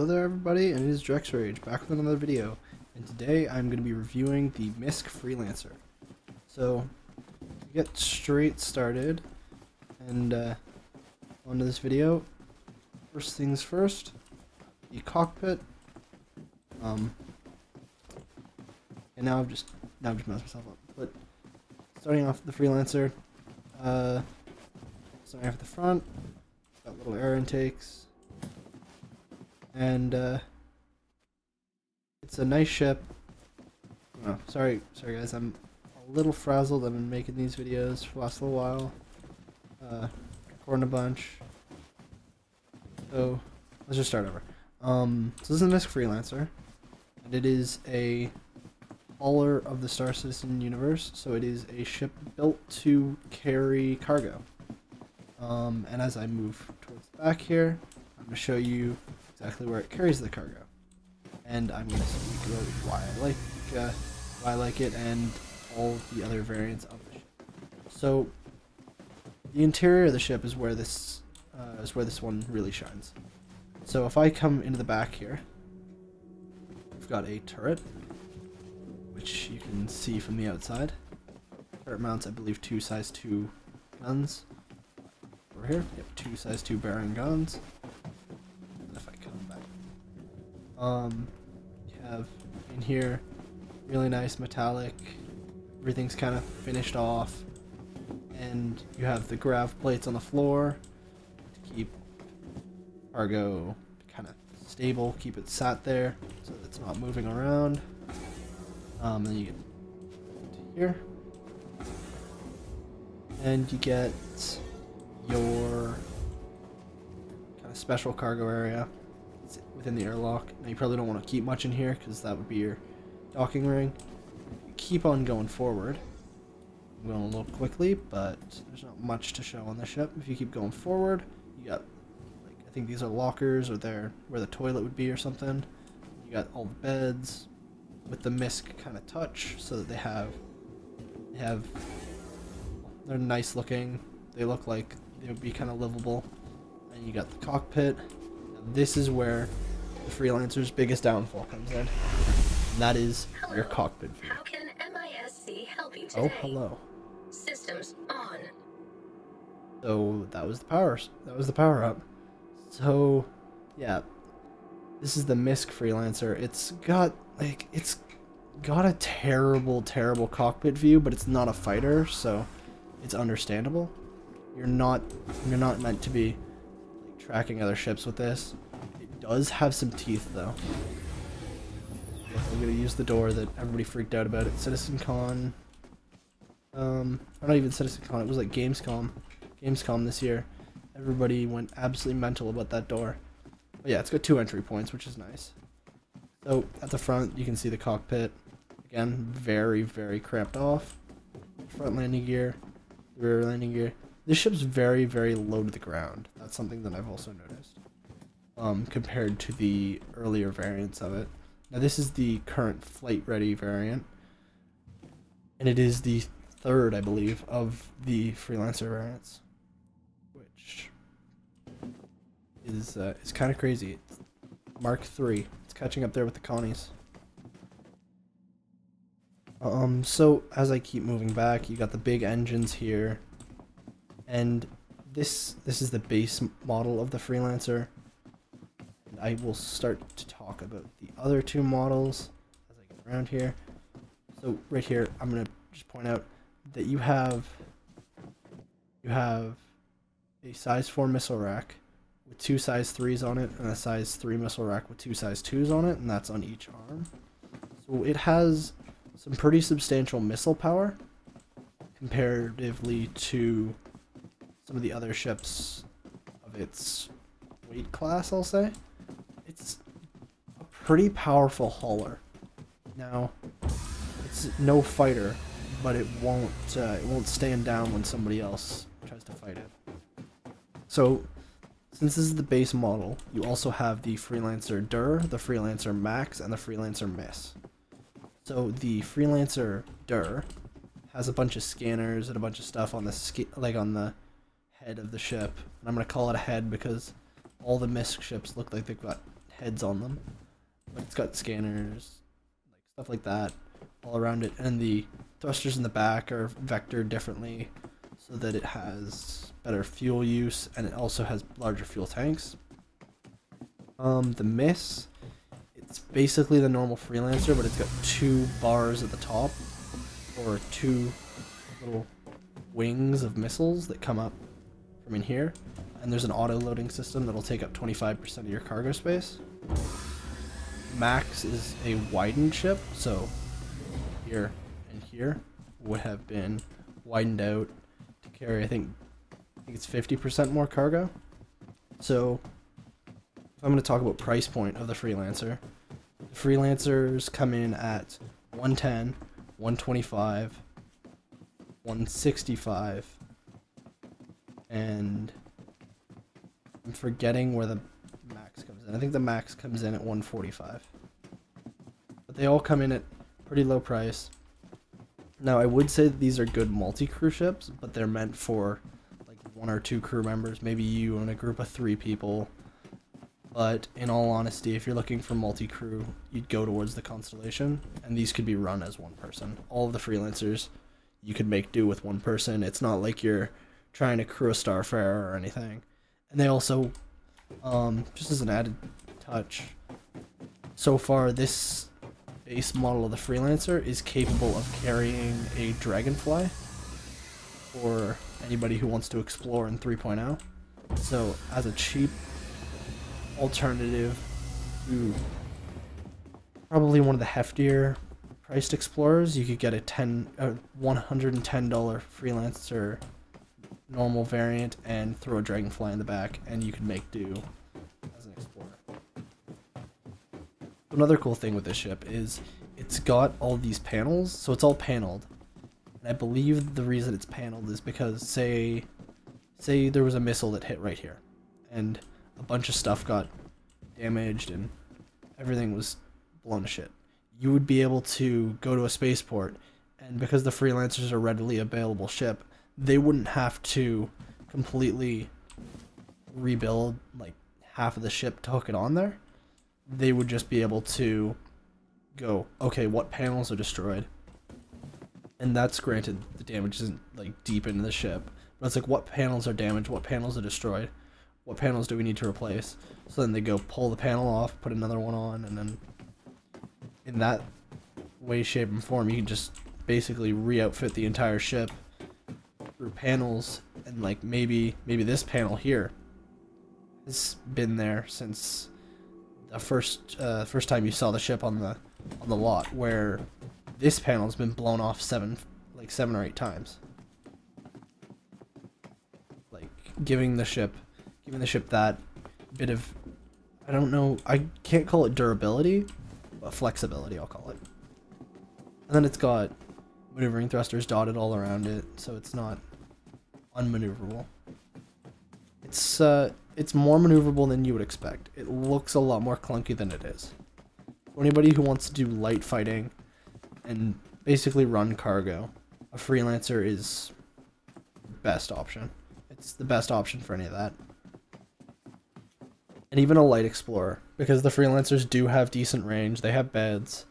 Hello there everybody, and it is Rage back with another video, and today I'm going to be reviewing the MISC Freelancer. So, to get straight started, and onto this video, first things first, the cockpit, and now I've just messed myself up, but starting off the Freelancer, starting off at the front, got little air intakes, and it's a nice ship. Oh, sorry guys, I'm a little frazzled. I've been making these videos for the last little while, recording a bunch. So let's just start over. So this is the MISC Freelancer, and it is a hauler of the Star Citizen universe. So it is a ship built to carry cargo. And as I move towards the back here, I'm going to show you exactly where it carries the cargo, and I'm going to speak about why I like it and all the other variants of the ship. So the interior of the ship is where this one really shines. So if I come into the back here, we've got a turret, which you can see from the outside. Turret mounts, I believe, two size 2 guns. Over here, yep, 2 size 2 bearing guns. If I come back, you have in here really nice metallic. Everything's kind of finished off, and you have the grav plates on the floor to keep cargo kind of stable, keep it sat there so that it's not moving around. Then you get to here, and you get your kind of special cargo area within the airlock. Now you probably don't want to keep much in here because that would be your docking ring. You keep on going forward. I'm going a little quickly, but there's not much to show on the ship. If you keep going forward, you got, like, I think these are lockers, or they're where the toilet would be or something. You got all the beds with the MISC kind of touch, so that they're nice looking. They look like they would be kind of livable. And you got the cockpit. Now this is where the Freelancer's biggest downfall comes in. And that is your cockpit view. How can MISC help you today? Oh, hello. Systems on. So that was the power up. So yeah, this is the MISC Freelancer. It's got a terrible cockpit view, but it's not a fighter, so it's understandable. You're not meant to be like tracking other ships with this. It does have some teeth though. I'm gonna use the door that everybody freaked out about at CitizenCon. Not even CitizenCon, it was like Gamescom this year. Everybody went absolutely mental about that door. But yeah, it's got 2 entry points, which is nice. So at the front you can see the cockpit. Again, very cramped off. Front landing gear, rear landing gear. This ship's very low to the ground. That's something that I've also noticed, compared to the earlier variants of it. Now this is the current flight ready variant, and it is the third, I believe, of the Freelancer variants, which is kind of crazy. It's Mark III. It's catching up there with the Connies. So as I keep moving back, you got the big engines here. And this is the base model of the Freelancer. And I will start to talk about the other 2 models as I get around here. So right here, I'm going to just point out that you have a size 4 missile rack with 2 size 3s on it, and a size 3 missile rack with 2 size 2s on it, and that's on each arm. So it has some pretty substantial missile power comparatively to some of the other ships of its weight class, I'll say. It's a pretty powerful hauler. Now, it's no fighter, but it won't stand down when somebody else tries to fight it. So, since this is the base model, you also have the Freelancer DUR, the Freelancer Max, and the Freelancer MISC. So the Freelancer DUR has a bunch of scanners and a bunch of stuff on the on the head of the ship. And I'm gonna call it a head because all the MISC ships look like they've got heads on them, but it's got scanners, like stuff like that, all around it, and the thrusters in the back are vectored differently so that it has better fuel use, and it also has larger fuel tanks. The MISC, it's basically the normal Freelancer, but it's got 2 bars at the top, or 2 little wings of missiles that come up from in here, and there's an auto loading system that'll take up 25% of your cargo space. Max is a widened ship, so here and here would have been widened out to carry, I think it's 50% more cargo. So if I'm going to talk about price point of the Freelancer, the Freelancers come in at 110, 125, 165, and I'm forgetting where the max comes in. I think the max comes in at 145. But they all come in at pretty low price. Now, I would say that these are good multi-crew ships, but they're meant for like 1 or 2 crew members, maybe you and a group of 3 people. But in all honesty, if you're looking for multi-crew, you'd go towards the Constellation, and these could be run as 1 person. All of the Freelancers, you could make do with 1 person. It's not like you're trying to crew a Starfarer or anything. And they also, just as an added touch, so far this base model of the Freelancer is capable of carrying a Dragonfly for anybody who wants to explore in 3.0. So as a cheap alternative to probably one of the heftier priced Explorers, you could get a $110 Freelancer normal variant and throw a Dragonfly in the back, and you can make do as an Explorer. Another cool thing with this ship is it's got all these panels, so it's all paneled. And I believe the reason it's paneled is because say there was a missile that hit right here, and a bunch of stuff got damaged and everything was blown to shit. You would be able to go to a spaceport, and because the Freelancers are a readily available ship, they wouldn't have to completely rebuild like half of the ship to hook it on there. They would just be able to go, okay, what panels are destroyed? And that's granted, the damage isn't like deep into the ship, but it's like, what panels are damaged, what panels are destroyed, what panels do we need to replace? So then they go pull the panel off, put another one on, and then in that way, shape, and form, you can just basically re-outfit the entire ship through panels. And like maybe this panel here has been there since the first time you saw the ship on the lot, where this panel's been blown off 7 or 8 times, like giving the ship that bit of, I don't know, I can't call it durability, but flexibility I'll call it. And then it's got maneuvering thrusters dotted all around it, so it's not unmaneuverable. It's more maneuverable than you would expect. It looks a lot more clunky than it is. For anybody who wants to do light fighting and basically run cargo, a Freelancer is the best option. It's the best option for any of that. And even a light explorer, because the Freelancers do have decent range, they have beds,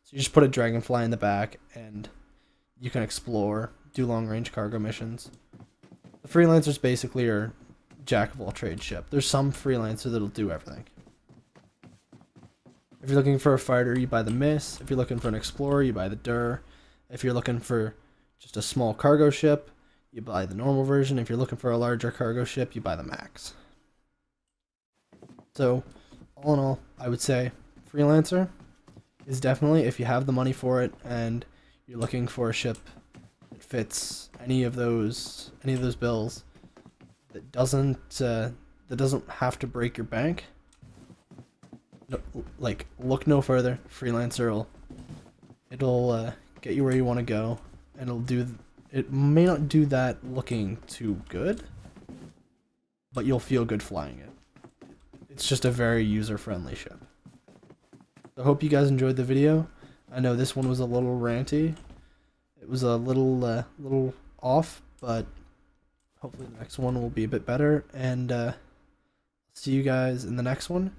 so you just put a Dragonfly in the back and you can explore, do long range cargo missions. The Freelancers basically are jack of all trades ship. There's some Freelancer that'll do everything. If you're looking for a fighter, you buy the MISC. If you're looking for an explorer, you buy the DUR. If you're looking for just a small cargo ship, you buy the normal version. If you're looking for a larger cargo ship, you buy the Max. So, all in all, I would say Freelancer is definitely, if you have the money for it and you're looking for a ship that fits any of those bills, that doesn't have to break your bank, no, like, look no further. Freelancer it'll get you where you want to go, and it may not do that looking too good, but you'll feel good flying it. It's just a very user-friendly ship. So I hope you guys enjoyed the video. I know this one was a little ranty. It was a little off, but hopefully the next one will be a bit better. And see you guys in the next one.